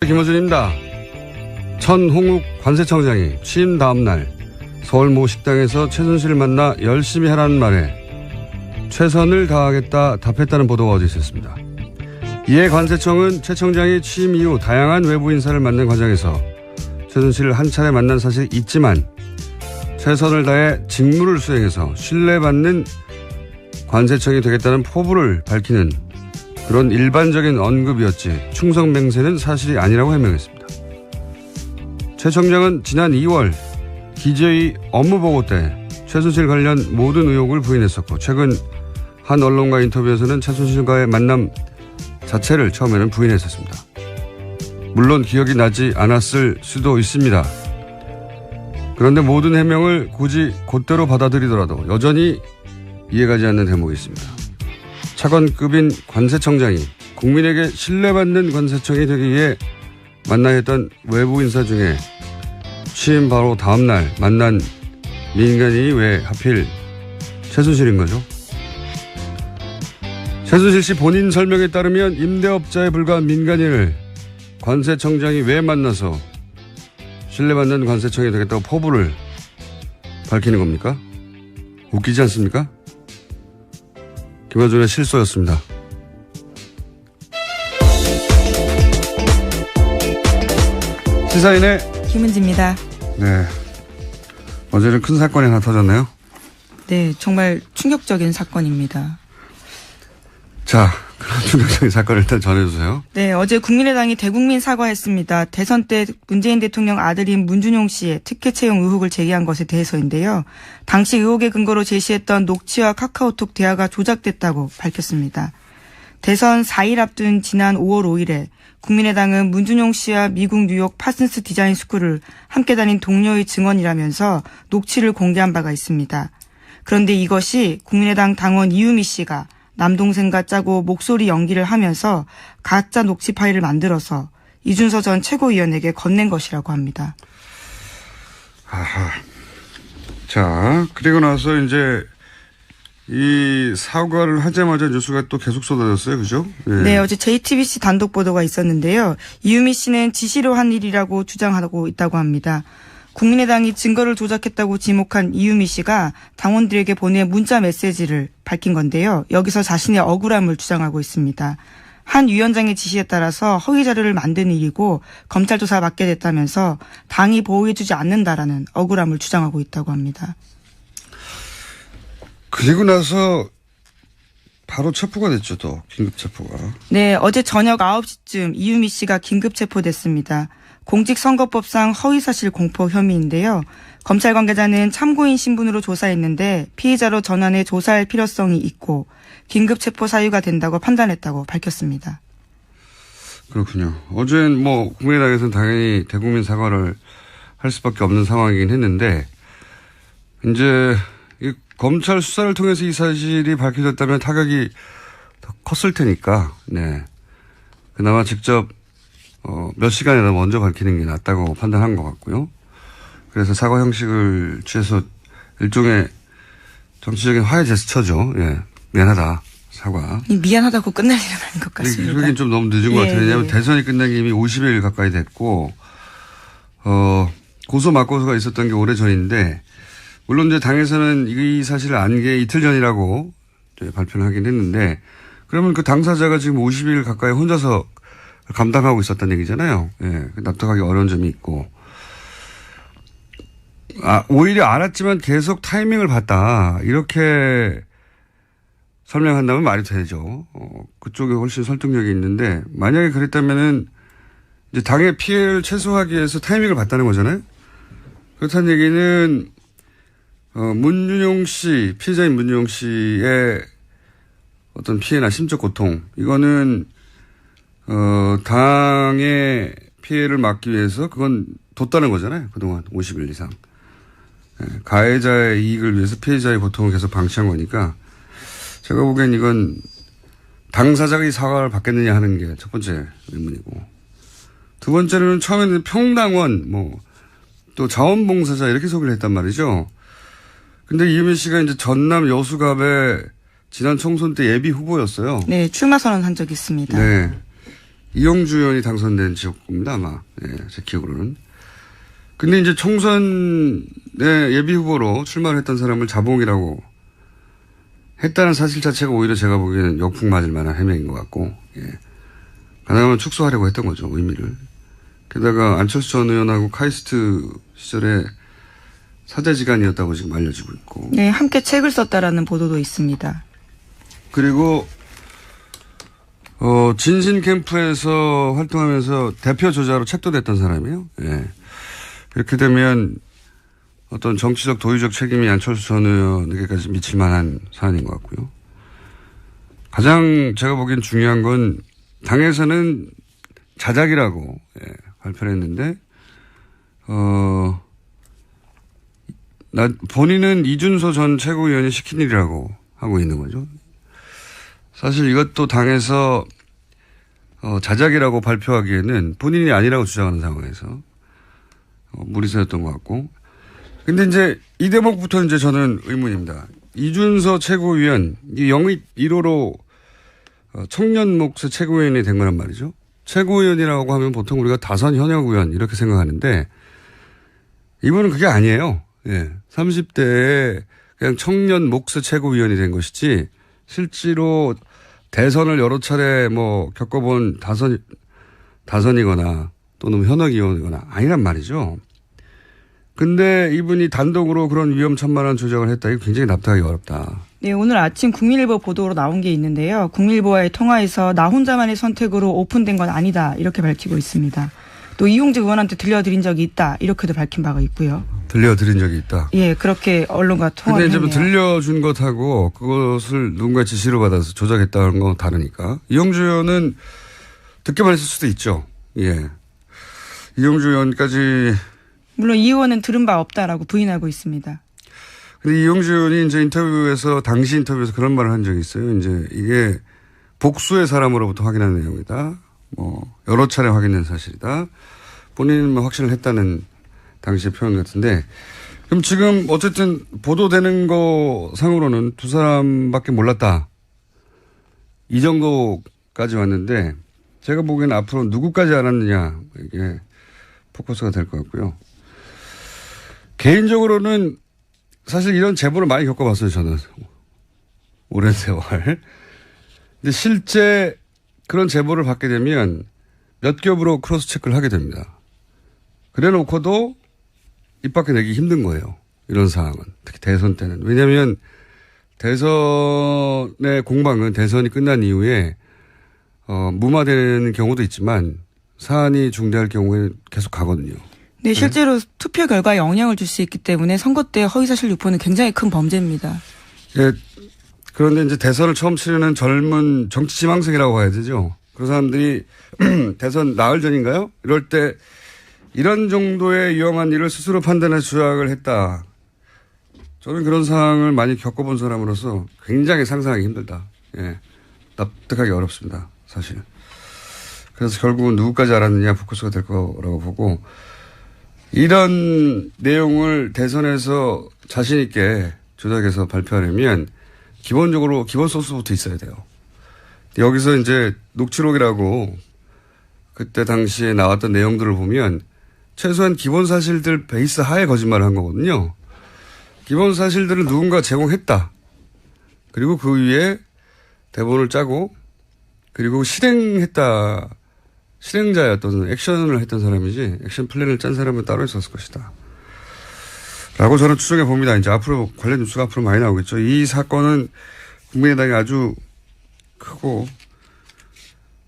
김어준입니다. 천홍욱 관세청장이 취임 다음 날 서울 모 식당에서 최순실을 만나 열심히 하라는 말에 최선을 다하겠다 답했다는 보도가 어제 있었습니다. 이에 관세청은 최 청장이 취임 이후 다양한 외부 인사를 만난 과정에서 최순실을 한 차례 만난 사실이 있지만 최선을 다해 직무를 수행해서 신뢰받는 관세청이 되겠다는 포부를 밝히는 그런 일반적인 언급이었지 충성 맹세는 사실이 아니라고 해명했습니다. 최 청장은 지난 2월 기재위 업무보고 때 최순실 관련 모든 의혹을 부인했었고 최근 한 언론과 인터뷰에서는 최순실과의 만남 자체를 처음에는 부인했었습니다. 물론 기억이 나지 않았을 수도 있습니다. 그런데 모든 해명을 굳이 곧대로 받아들이더라도 여전히 이해가지 않는 대목이 있습니다. 차관급인 관세청장이 국민에게 신뢰받는 관세청이 되기 위해 만나야 했던 외부 인사 중에 취임 바로 다음 날 만난 민간인이 왜 하필 최순실인 거죠? 최순실 씨 본인 설명에 따르면 임대업자에 불과한 민간인을 관세청장이 왜 만나서 신뢰받는 관세청이 되겠다고 포부를 밝히는 겁니까? 웃기지 않습니까? 김어준의 실소였습니다. 시사인의 김은지입니다. 네. 어제는 큰 사건이 하나 터졌네요. 네, 정말 충격적인 사건입니다. 자, 그런 충격적인 사건을 일단 전해주세요. 네, 어제 국민의당이 대국민 사과했습니다. 대선 때 문재인 대통령 아들인 문준용 씨의 특혜 채용 의혹을 제기한 것에 대해서인데요. 당시 의혹의 근거로 제시했던 녹취와 카카오톡 대화가 조작됐다고 밝혔습니다. 대선 4일 앞둔 지난 5월 5일에 국민의당은 문준용 씨와 미국 뉴욕 파슨스 디자인 스쿨을 함께 다닌 동료의 증언이라면서 녹취를 공개한 바가 있습니다. 그런데 이것이 국민의당 당원 이유미 씨가 남동생과 짜고 목소리 연기를 하면서 가짜 녹취 파일을 만들어서 이준서 전 최고위원에게 건넨 것이라고 합니다. 아하. 자, 그리고 나서 이제 이 사과를 하자마자 뉴스가 또 계속 쏟아졌어요. 그죠? 네, 어제 JTBC 단독 보도가 있었는데요. 이유미 씨는 지시로 한 일이라고 주장하고 있다고 합니다. 국민의당이 증거를 조작했다고 지목한 이유미 씨가 당원들에게 보낸 문자 메시지를 밝힌 건데요. 여기서 자신의 억울함을 주장하고 있습니다. 한 위원장의 지시에 따라서 허위 자료를 만든 일이고 검찰 조사 받게 됐다면서 당이 보호해주지 않는다라는 억울함을 주장하고 있다고 합니다. 그리고 나서 바로 체포가 됐죠. 또 긴급 체포가. 네, 어제 저녁 9시쯤 이유미 씨가 긴급 체포됐습니다. 공직선거법상 허위사실 공표 혐의인데요. 검찰 관계자는 참고인 신분으로 조사했는데 피의자로 전환해 조사할 필요성이 있고 긴급 체포 사유가 된다고 판단했다고 밝혔습니다. 그렇군요. 어제는 뭐 국민의당에서는 당연히 대국민 사과를 할 수밖에 없는 상황이긴 했는데 이제 이 검찰 수사를 통해서 이 사실이 밝혀졌다면 타격이 더 컸을 테니까 네. 그나마 직접 몇 시간이나 먼저 밝히는 게 낫다고 판단한 것 같고요. 그래서 사과 형식을 취해서 일종의 정치적인 화해 제스처죠. 예. 미안하다. 사과. 미안하다고 끝날 일은 아닌 것 같습니다. 그러긴 좀 너무 늦은 것 같아요. 왜냐하면 대선이 끝난 게 이미 50일 가까이 됐고, 고소 맞고소가 있었던 게 오래 전인데, 물론 이제 당에서는 이 사실을 안 게 이틀 전이라고 발표를 하긴 했는데, 그러면 그 당사자가 지금 50일 가까이 혼자서 감당하고 있었다는 얘기잖아요. 예, 납득하기 어려운 점이 있고. 오히려 알았지만 계속 타이밍을 봤다. 이렇게 설명한다면 말이 되죠. 그쪽에 훨씬 설득력이 있는데, 만약에 그랬다면은, 이제 당의 피해를 최소화하기 위해서 타이밍을 봤다는 거잖아요. 그렇다는 얘기는, 문준용 씨, 피해자인 문준용 씨의 어떤 피해나 심적 고통, 이거는, 당의 피해를 막기 위해서 그건 뒀다는 거잖아요. 그동안 50일 이상. 가해자의 이익을 위해서 피해자의 고통을 계속 방치한 거니까 제가 보기엔 이건 당사자가 이 사과를 받겠느냐 하는 게 첫 번째 의문이고 두 번째는 처음에는 평당원 또 자원봉사자 이렇게 소개를 했단 말이죠. 근데 이유미 씨가 이제 전남 여수갑에 지난 총선 때 예비 후보였어요. 네, 출마 선언한 적이 있습니다. 네. 이용주 의원이 당선된 지역구입니다, 아마. 예, 제 기억으로는. 근데 이제 총선에 예비 후보로 출마를 했던 사람을 자봉이라고 했다는 사실 자체가 오히려 제가 보기에는 역풍 맞을 만한 해명인 것 같고, 예. 가능하면 축소하려고 했던 거죠, 의미를. 게다가 안철수 전 의원하고 카이스트 시절에 사제지간이었다고 지금 알려지고 있고. 네, 함께 책을 썼다라는 보도도 있습니다. 그리고 진신 캠프에서 활동하면서 대표 저자로 책도 냈던 사람이에요. 예. 이렇게 되면 어떤 정치적 도의적 책임이 안철수 전 의원에게까지 미칠 만한 사안인 것 같고요. 가장 제가 보기엔 중요한 건 당에서는 자작이라고 발표를 했는데 본인은 이준서 전 최고위원이 시킨 일이라고 하고 있는 거죠. 사실 이것도 당에서 자작이라고 발표하기에는 본인이 아니라고 주장하는 상황에서 무리수였던 것 같고. 근데 이제 이 대목부터 이제 저는 의문입니다. 이준서 최고위원, 이 영입 1호로 청년 몫의 최고위원이 된 거란 말이죠. 최고위원이라고 하면 보통 우리가 다선 현역 의원 이렇게 생각하는데 이분은 그게 아니에요. 예. 30대에 그냥 청년 몫의 최고위원이 된 것이지 실제로 대선을 여러 차례 겪어본 다선이거나 또는 현역 의원이거나 아니란 말이죠. 근데 이분이 단독으로 그런 위험천만한 조작을 했다. 이거 굉장히 납득하기 어렵다. 네, 오늘 아침 국민일보 보도로 나온 게 있는데요. 국민일보와의 통화에서 나 혼자만의 선택으로 오픈된 건 아니다. 이렇게 밝히고 있습니다. 또 이용재 의원한테 들려드린 적이 있다. 이렇게도 밝힌 바가 있고요. 들려드린 적이 있다. 예, 그렇게 언론과 통화를 했네요. 근데 이제 들려준 것하고 그것을 누군가 지시를 받아서 조작했다는 건 다르니까. 이용주 의원은 듣기만 했을 수도 있죠. 예. 이용주 의원까지. 물론 이 의원은 들은 바 없다라고 부인하고 있습니다. 근데 이용주 의원이 이제 당시 인터뷰에서 그런 말을 한 적이 있어요. 이제 이게 복수의 사람으로부터 확인한 내용이다. 여러 차례 확인된 사실이다. 본인은 확신을 했다는 당시의 표현 같은데. 그럼 지금 어쨌든 보도되는 거 상으로는 두 사람밖에 몰랐다. 이 정도까지 왔는데 제가 보기에는 앞으로 누구까지 알았느냐 이게 포커스가 될 것 같고요. 개인적으로는 사실 이런 제보를 많이 겪어봤어요, 저는. 오랜 세월. 근데 실제 그런 제보를 받게 되면 몇 겹으로 크로스 체크를 하게 됩니다. 그래 놓고도 입 밖에 내기 힘든 거예요. 이런 상황은. 특히 대선 때는. 왜냐하면 대선의 공방은 대선이 끝난 이후에 무마되는 경우도 있지만 사안이 중대할 경우에 계속 가거든요. 네, 실제로 투표 결과에 영향을 줄 수 있기 때문에 선거 때 허위사실 유포는 굉장히 큰 범죄입니다. 예, 그런데 이제 대선을 처음 치르는 젊은 정치지망생이라고 봐야 되죠. 그런 사람들이 대선 나흘 전인가요? 이럴 때 이런 정도의 위험한 일을 스스로 판단해 조작을 했다. 저는 그런 상황을 많이 겪어본 사람으로서 굉장히 상상하기 힘들다. 예, 납득하기 어렵습니다. 사실. 그래서 결국은 누구까지 알았느냐 포커스가 될 거라고 보고 이런 내용을 대선에서 자신 있게 조작해서 발표하려면 기본적으로 기본 소스부터 있어야 돼요. 여기서 이제 녹취록이라고 그때 당시에 나왔던 내용들을 보면 최소한 기본 사실들 베이스 하에 거짓말을 한 거거든요. 기본 사실들을 누군가 제공했다. 그리고 그 위에 대본을 짜고 그리고 실행자였던 액션을 했던 사람이지 액션 플랜을 짠 사람은 따로 있었을 것이다. 라고 저는 추정해 봅니다. 이제 앞으로 관련 뉴스가 앞으로 많이 나오겠죠. 이 사건은 국민의당에 아주 크고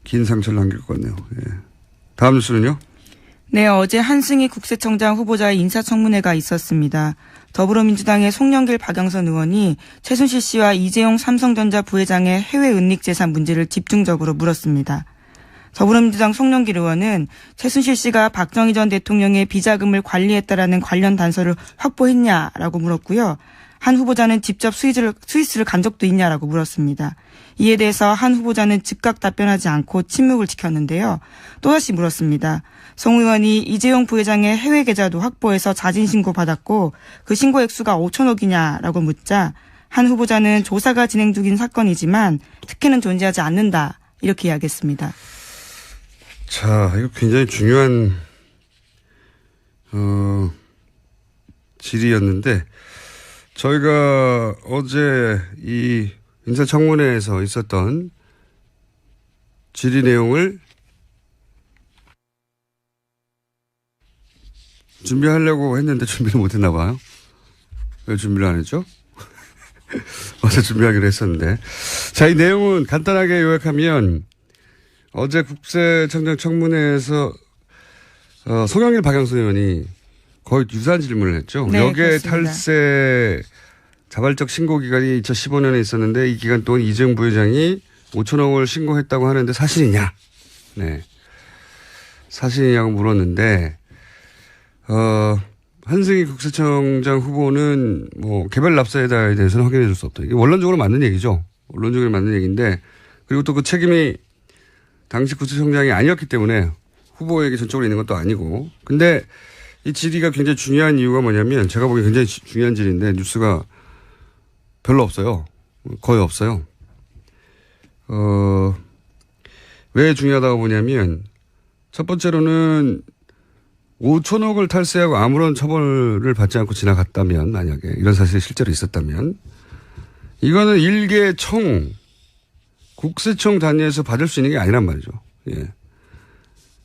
긴 상처를 남길 것 같네요. 예. 다음 뉴스는요? 네, 어제 한승희 국세청장 후보자의 인사청문회가 있었습니다. 더불어민주당의 송영길 박영선 의원이 최순실 씨와 이재용 삼성전자 부회장의 해외 은닉재산 문제를 집중적으로 물었습니다. 더불어민주당 송영길 의원은 최순실 씨가 박정희 전 대통령의 비자금을 관리했다라는 관련 단서를 확보했냐라고 물었고요. 한 후보자는 직접 스위스를 간 적도 있냐라고 물었습니다. 이에 대해서 한 후보자는 즉각 답변하지 않고 침묵을 지켰는데요. 또다시 물었습니다. 송 의원이 이재용 부회장의 해외 계좌도 확보해서 자진 신고받았고 그 신고 액수가 5천억이냐라고 묻자 한 후보자는 조사가 진행 중인 사건이지만 특혜는 존재하지 않는다 이렇게 이야기했습니다. 자, 이거 굉장히 중요한, 질의였는데, 저희가 어제 이 인사청문회에서 있었던 질의 내용을 준비하려고 했는데 준비를 못 했나 봐요. 왜 준비를 안 했죠? 어제 준비하기로 했었는데. 자, 이 내용은 간단하게 요약하면 어제 국세청장 청문회에서 송영길 박영선 의원이 거의 유사한 질문을 했죠. 네, 여기에 그렇습니다. 탈세 자발적 신고 기간이 2015년에 있었는데 이 기간 동안 이재용 부회장이 5천억을 신고했다고 하는데 사실이냐? 네. 사실이냐고 물었는데 한승희 국세청장 후보는 뭐 개별 납세에다에 대해서는 확인해 줄 수 없다. 이게 원론적으로 맞는 얘기죠. 원론적으로 맞는 얘기인데 그리고 또 그 책임이 당시 국세청장이 아니었기 때문에 후보에게 전적으로 있는 것도 아니고. 근데 이 질의가 굉장히 중요한 이유가 뭐냐면 제가 보기엔 굉장히 중요한 질의인데 뉴스가 별로 없어요. 거의 없어요. 왜 중요하다고 보냐면 첫 번째로는 5천억을 탈세하고 아무런 처벌을 받지 않고 지나갔다면 만약에 이런 사실이 실제로 있었다면 이거는 일개 청 국세청 단위에서 받을 수 있는 게 아니란 말이죠. 예.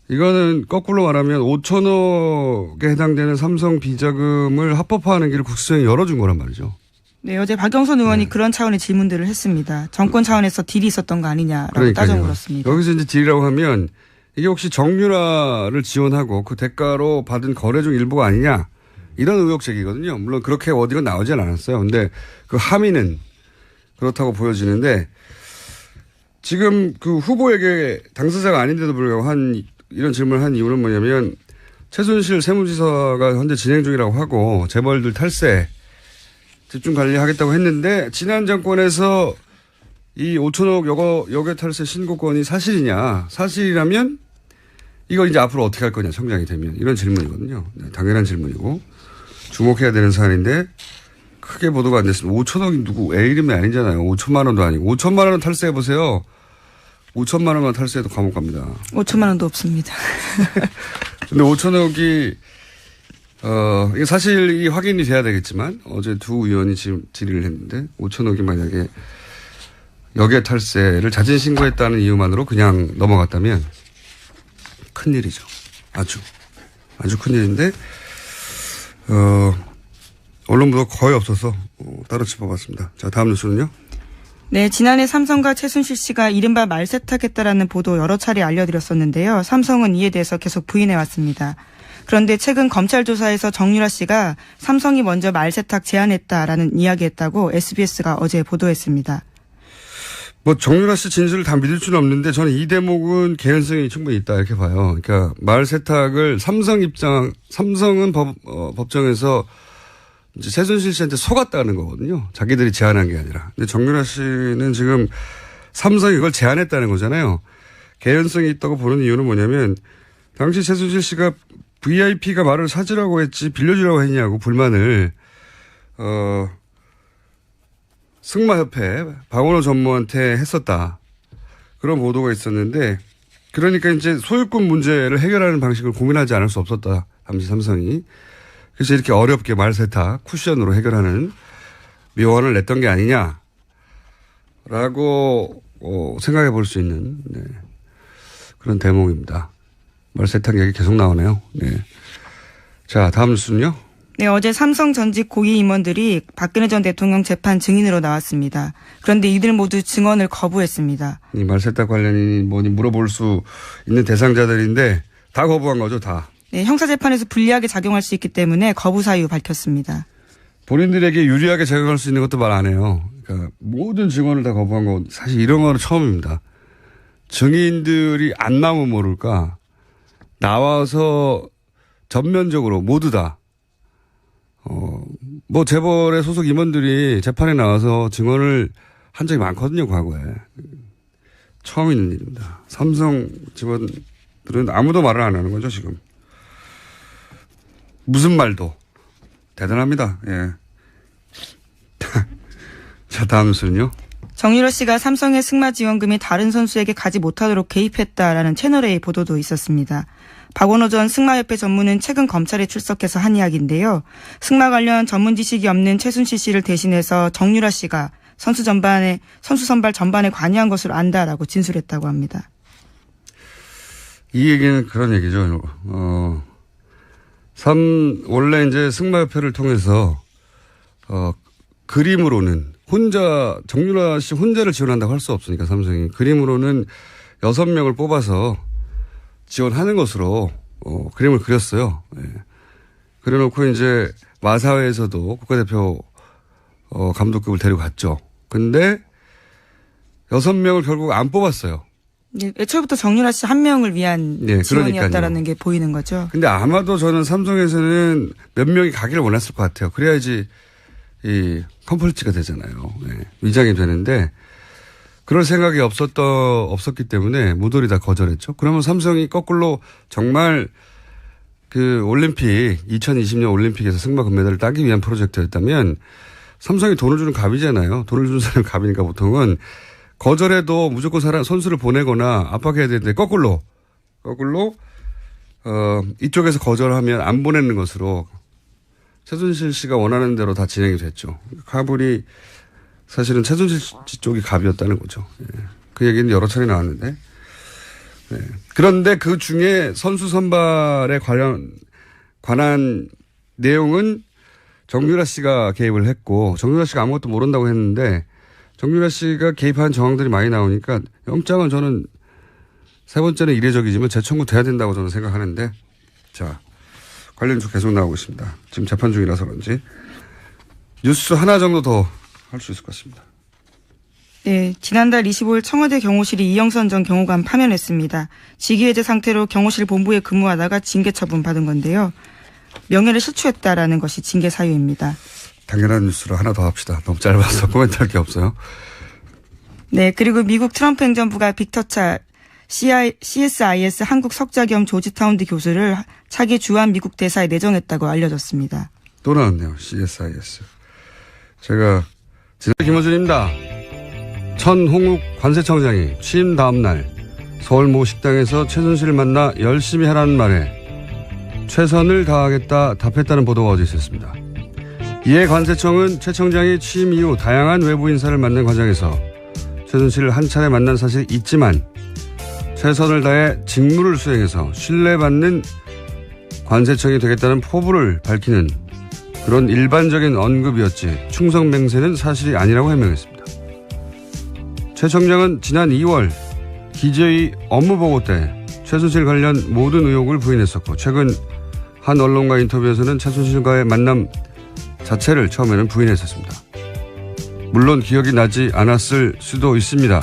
이거는 거꾸로 말하면 5천억에 해당되는 삼성 비자금을 합법화하는 길을 국세청이 열어준 거란 말이죠. 네, 어제 박영선 의원이 그런 차원의 질문들을 했습니다. 정권 차원에서 딜이 있었던 거 아니냐라고 그러니까요. 따져 물었습니다. 여기서 이제 딜이라고 하면 이게 혹시 정유라를 지원하고 그 대가로 받은 거래 중 일부가 아니냐 이런 의혹 제기거든요. 물론 그렇게 어디가 나오진 않았어요. 근데 그 함의는 그렇다고 보여지는데 지금 그 후보에게 당사자가 아닌데도 불구하고 이런 질문을 한 이유는 뭐냐면 최순실 세무지사가 현재 진행 중이라고 하고 재벌들 탈세 집중 관리하겠다고 했는데 지난 정권에서 이 5천억 여객 탈세 신고권이 사실이냐. 사실이라면 이거 이제 앞으로 어떻게 할 거냐. 청장이 되면. 이런 질문이거든요. 네, 당연한 질문이고 주목해야 되는 사안인데 크게 보도가 안 됐습니다. 5천억이 누구 애 이름이 아니잖아요. 5천만 원도 아니고. 5천만 원 탈세해보세요. 5천만 원만 탈세해도 감옥 갑니다. 5천만 원도 없습니다. 근데 5천억이 이게 사실이 확인이 돼야 되겠지만 어제 두 의원이 지금 질의를 했는데 5천억이 만약에 여객 탈세를 자진 신고했다는 이유만으로 그냥 넘어갔다면 큰일이죠. 아주 큰일인데 언론 보도 거의 없어서 따로 짚어봤습니다. 자, 다음 뉴스는요. 네, 지난해 삼성과 최순실 씨가 이른바 말세탁했다라는 보도 여러 차례 알려드렸었는데요. 삼성은 이에 대해서 계속 부인해왔습니다. 그런데 최근 검찰 조사에서 정유라 씨가 삼성이 먼저 말세탁 제안했다라는 이야기했다고 SBS가 어제 보도했습니다. 뭐 정유라 씨 진술을 다 믿을 수는 없는데 저는 이 대목은 개연성이 충분히 있다 이렇게 봐요. 그러니까 말세탁을 삼성은 법정에서 이제 최순실 씨한테 속았다는 거거든요. 자기들이 제안한 게 아니라. 근데 정유라 씨는 지금 삼성이 이걸 제안했다는 거잖아요. 개연성이 있다고 보는 이유는 뭐냐면 당시 최순실 씨가 VIP가 말을 사주라고 했지 빌려주라고 했냐고 불만을 승마협회 박원호 전무한테 했었다. 그런 보도가 있었는데 그러니까 이제 소유권 문제를 해결하는 방식을 고민하지 않을 수 없었다. 당시 삼성이. 그래서 이렇게 어렵게 말세탁 쿠션으로 해결하는 묘안을 냈던 게 아니냐라고 생각해 볼 수 있는 그런 대목입니다. 말세탁 얘기 계속 나오네요. 네. 자, 다음 뉴스는요. 네, 어제 삼성 전직 고위 임원들이 박근혜 전 대통령 재판 증인으로 나왔습니다. 그런데 이들 모두 증언을 거부했습니다. 이 말세탁 관련이 뭐니 물어볼 수 있는 대상자들인데 다 거부한 거죠, 다. 네, 형사재판에서 불리하게 작용할 수 있기 때문에 거부 사유 밝혔습니다. 본인들에게 유리하게 작용할 수 있는 것도 말 안 해요. 그러니까 모든 증언을 다 거부한 거 사실 이런 거는 처음입니다. 증인들이 안 나오면 모를까 나와서 전면적으로 모두 다 뭐 재벌의 소속 임원들이 재판에 나와서 증언을 한 적이 많거든요, 과거에. 처음 있는 일입니다. 삼성 직원들은 아무도 말을 안 하는 거죠, 지금. 무슨 말도. 대단합니다. 예. 자, 다음 뉴스는요. 정유라 씨가 삼성의 승마 지원금이 다른 선수에게 가지 못하도록 개입했다라는 채널A 보도도 있었습니다. 박원호 전 승마협회 전무는 최근 검찰에 출석해서 한 이야기인데요. 승마 관련 전문 지식이 없는 최순실 씨를 대신해서 정유라 씨가 선수 선발 전반에 관여한 것으로 안다라고 진술했다고 합니다. 이 얘기는 그런 얘기죠. 원래 이제 승마협회를 통해서, 그림으로는 정유라 씨 혼자를 지원한다고 할 수 없으니까 삼성이. 그림으로는 6명을 뽑아서 지원하는 것으로, 그림을 그렸어요. 예. 그래놓고 이제 마사회에서도 국가대표, 감독급을 데려갔죠. 근데 6명을 결국 안 뽑았어요. 네, 애초부터 정유라 씨 한 명을 위한 지원이었다라는 게 보이는 거죠. 근데 아마도 저는 삼성에서는 몇 명이 가기를 원했을 것 같아요. 그래야지 이 컴플리츠가 되잖아요. 네, 위장이 되는데 그럴 생각이 없었기 때문에 모조리 다 거절했죠. 그러면 삼성이 거꾸로 정말 그 올림픽 2020년 올림픽에서 승마 금메달을 따기 위한 프로젝트였다면 삼성이 돈을 주는 갑이잖아요. 돈을 주는 사람이 갑이니까 보통은 거절해도 무조건 선수를 보내거나 압박해야 되는데 거꾸로 이쪽에서 거절하면 안 보내는 것으로 최순실 씨가 원하는 대로 다 진행이 됐죠. 갑을이 사실은 최순실 씨 쪽이 갑이었다는 거죠. 예. 그 얘기는 여러 차례 나왔는데. 네. 그런데 그 중에 선수 선발에 관한 내용은 정유라 씨가 개입을 했고 정유라 씨가 아무것도 모른다고 했는데 정유라 씨가 개입한 정황들이 많이 나오니까 영장은 저는 세 번째는 이례적이지만 재청구 돼야 된다고 저는 생각하는데 자 관련주 계속 나오고 있습니다. 지금 재판 중이라서 그런지 뉴스 하나 정도 더 할 수 있을 것 같습니다. 네, 지난달 25일 청와대 경호실이 이영선 전 경호관 파면했습니다. 직위해제 상태로 경호실 본부에 근무하다가 징계 처분 받은 건데요. 명예를 실추했다라는 것이 징계 사유입니다. 당연한 뉴스로 하나 더 합시다. 너무 짧아서 코멘트할 게 없어요. 네, 그리고 미국 트럼프 행정부가 빅터차 CSIS 한국 석자 겸 조지타운드 교수를 차기 주한 미국 대사에 내정했다고 알려졌습니다. 또 나왔네요. CSIS. 제가 김호준입니다. 천홍욱 관세청장이 취임 다음 날 서울 모 식당에서 최순실을 만나 열심히 하라는 말에 최선을 다하겠다 답했다는 보도가 어제 있었습니다. 이에 관세청은 최 청장이 취임 이후 다양한 외부 인사를 만난 과정에서 최순실을 한 차례 만난 사실이 있지만 최선을 다해 직무를 수행해서 신뢰받는 관세청이 되겠다는 포부를 밝히는 그런 일반적인 언급이었지 충성맹세는 사실이 아니라고 해명했습니다. 최 청장은 지난 2월 기재위 업무보고 때 최순실 관련 모든 의혹을 부인했었고 최근 한 언론과 인터뷰에서는 최순실과의 만남 자체를 처음에는 부인했었습니다. 물론 기억이 나지 않았을 수도 있습니다.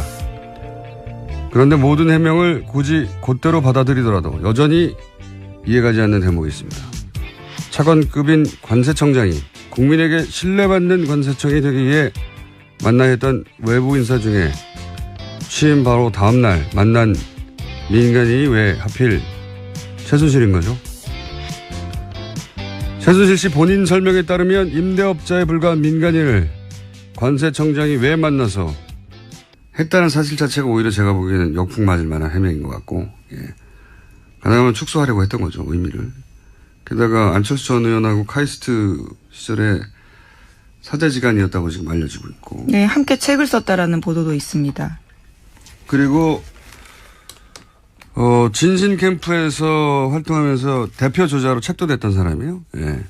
그런데 모든 해명을 굳이 곧대로 받아들이더라도 여전히 이해가지 않는 대목이 있습니다. 차관급인 관세청장이 국민에게 신뢰받는 관세청이 되기 위해 만나야 했던 외부 인사 중에 취임 바로 다음 날 만난 민간인이 왜 하필 최순실인 거죠? 최순실 씨 본인 설명에 따르면 임대업자에 불과한 민간인을 관세청장이 왜 만나서 했다는 사실 자체가 오히려 제가 보기에는 역풍 맞을 만한 해명인 것 같고, 예. 가능하면 축소하려고 했던 거죠, 의미를. 게다가 안철수 전 의원하고 카이스트 시절에 사제지간이었다고 지금 알려지고 있고. 네, 함께 책을 썼다라는 보도도 있습니다. 그리고 진신 캠프에서 활동하면서 대표 저자로 책도 냈던 사람이에요. 예.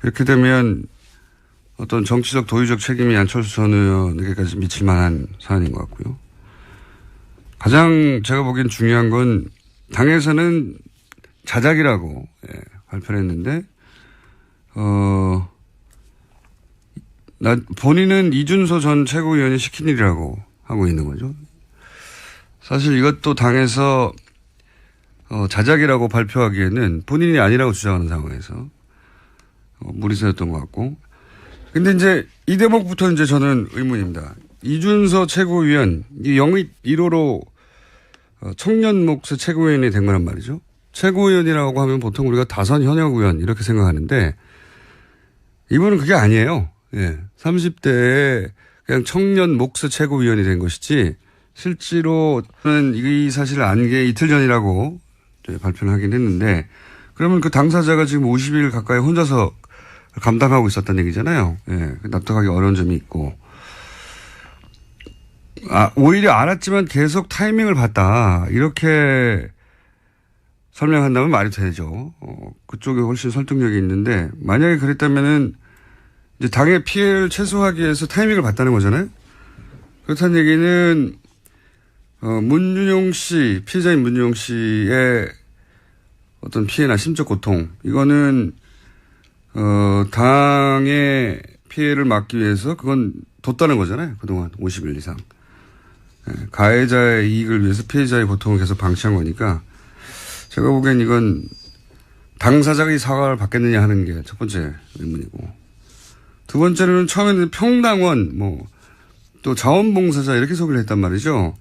이렇게 되면 어떤 정치적 도의적 책임이 안철수 전 의원에게까지 미칠 만한 사안인 것 같고요. 가장 제가 보기엔 중요한 건 당에서는 자작이라고 발표를 했는데 본인은 이준서 전 최고위원이 시킨 일이라고 하고 있는 거죠. 사실 이것도 당에서 자작이라고 발표하기에는 본인이 아니라고 주장하는 상황에서 무리수였던 것 같고. 근데 이제 이 대목부터 이제 저는 의문입니다. 이준서 최고위원, 이 영입 1호로 청년 몫의 최고위원이 된 거란 말이죠. 최고위원이라고 하면 보통 우리가 다선 현역 의원 이렇게 생각하는데 이분은 그게 아니에요. 예. 30대에 그냥 청년 목수 최고위원이 된 것이지 실제로는 이 사실을 안 게 이틀 전이라고 발표를 하긴 했는데 그러면 그 당사자가 지금 50일 가까이 혼자서 감당하고 있었다는 얘기잖아요. 예, 납득하기 어려운 점이 있고. 오히려 알았지만 계속 타이밍을 봤다. 이렇게 설명한다면 말이 되죠. 그쪽에 훨씬 설득력이 있는데 만약에 그랬다면은 이제 당의 피해를 최소화하기 위해서 타이밍을 봤다는 거잖아요. 그렇다는 얘기는 문준용 씨, 피해자인 문준용 씨의 어떤 피해나 심적 고통 이거는 당의 피해를 막기 위해서 그건 뒀다는 거잖아요. 그동안 50일 이상. 가해자의 이익을 위해서 피해자의 고통을 계속 방치한 거니까 제가 보기엔 이건 당사자가 이 사과를 받겠느냐 하는 게 첫 번째 의문이고 두 번째는 처음에는 평당원 또 자원봉사자 이렇게 소개를 했단 말이죠.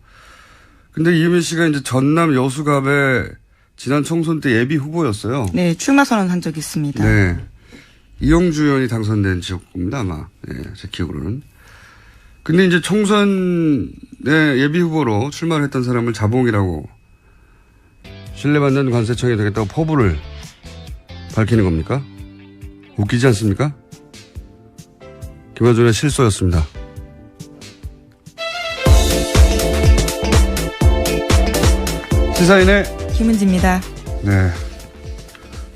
근데 이유미 씨가 이제 전남 여수갑의 지난 총선 때 예비 후보였어요. 네, 출마 선언한 적이 있습니다. 네. 이용주 의원이 당선된 지역구입니다, 아마. 네, 제 기억으로는. 근데 이제 총선에 예비 후보로 출마를 했던 사람을 자봉이라고 신뢰받는 관세청이 되겠다고 포부를 밝히는 겁니까? 웃기지 않습니까? 김어준의 실소였습니다. 시사인의 김은지입니다. 네.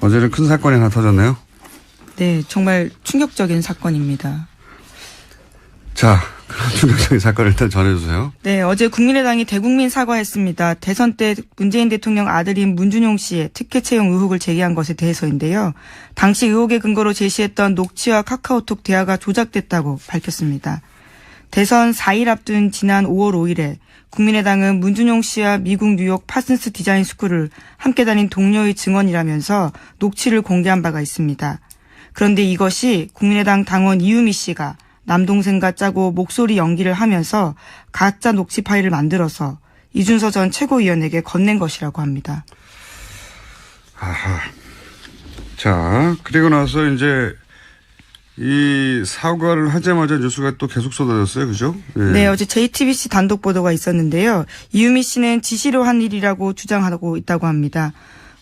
어제는 큰 사건이 하나 터졌네요. 네, 정말 충격적인 사건입니다. 자, 그런 충격적인 사건을 일단 전해주세요. 네, 어제 국민의당이 대국민 사과했습니다. 대선 때 문재인 대통령 아들인 문준용 씨의 특혜 채용 의혹을 제기한 것에 대해서인데요. 당시 의혹의 근거로 제시했던 녹취와 카카오톡 대화가 조작됐다고 밝혔습니다. 대선 4일 앞둔 지난 5월 5일에 국민의당은 문준용 씨와 미국 뉴욕 파슨스 디자인 스쿨을 함께 다닌 동료의 증언이라면서 녹취를 공개한 바가 있습니다. 그런데 이것이 국민의당 당원 이유미 씨가 남동생과 짜고 목소리 연기를 하면서 가짜 녹취 파일을 만들어서 이준서 전 최고위원에게 건넨 것이라고 합니다. 아하. 자, 그리고 나서 이제 이 사과를 하자마자 뉴스가 또 계속 쏟아졌어요. 그죠? 네, 어제 JTBC 단독 보도가 있었는데요. 이유미 씨는 지시로 한 일이라고 주장하고 있다고 합니다.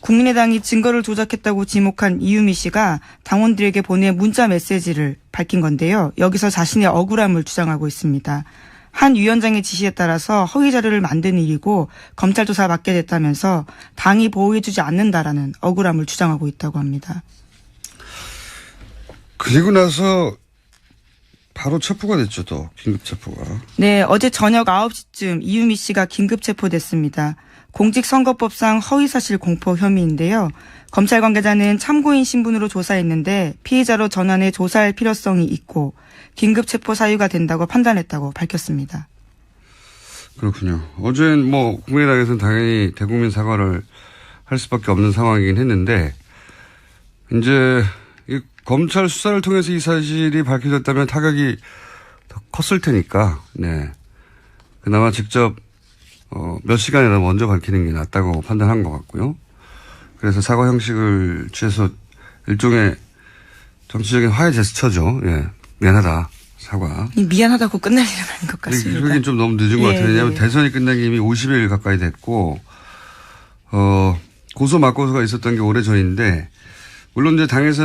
국민의당이 증거를 조작했다고 지목한 이유미 씨가 당원들에게 보낸 문자 메시지를 밝힌 건데요. 여기서 자신의 억울함을 주장하고 있습니다. 한 위원장의 지시에 따라서 허위 자료를 만든 일이고 검찰 조사 받게 됐다면서 당이 보호해주지 않는다라는 억울함을 주장하고 있다고 합니다. 그리고 나서 바로 체포가 됐죠. 또 긴급 체포가. 네, 어제 저녁 9시쯤 이유미 씨가 긴급 체포됐습니다. 공직선거법상 허위사실 공포 혐의인데요. 검찰 관계자는 참고인 신분으로 조사했는데 피해자로 전환해 조사할 필요성이 있고 긴급 체포 사유가 된다고 판단했다고 밝혔습니다. 그렇군요. 어제는 국민의당에서는 당연히 대국민 사과를 할 수밖에 없는 상황이긴 했는데 이제 이 검찰 수사를 통해서 이 사실이 밝혀졌다면 타격이 더 컸을 테니까 네. 그나마 직접 몇 시간이나 먼저 밝히는 게 낫다고 판단한 것 같고요. 그래서 사과 형식을 취해서 일종의 정치적인 화해 제스처죠. 예. 미안하다. 사과. 미안하다고 끝날 일은 아닌 것 같습니다. 그러긴 좀 너무 늦은 것 같아요. 왜냐하면 대선이 끝난 게 이미 50일 가까이 됐고, 고소 맞고소가 있었던 게 오래전인데, 물론 이제 당에서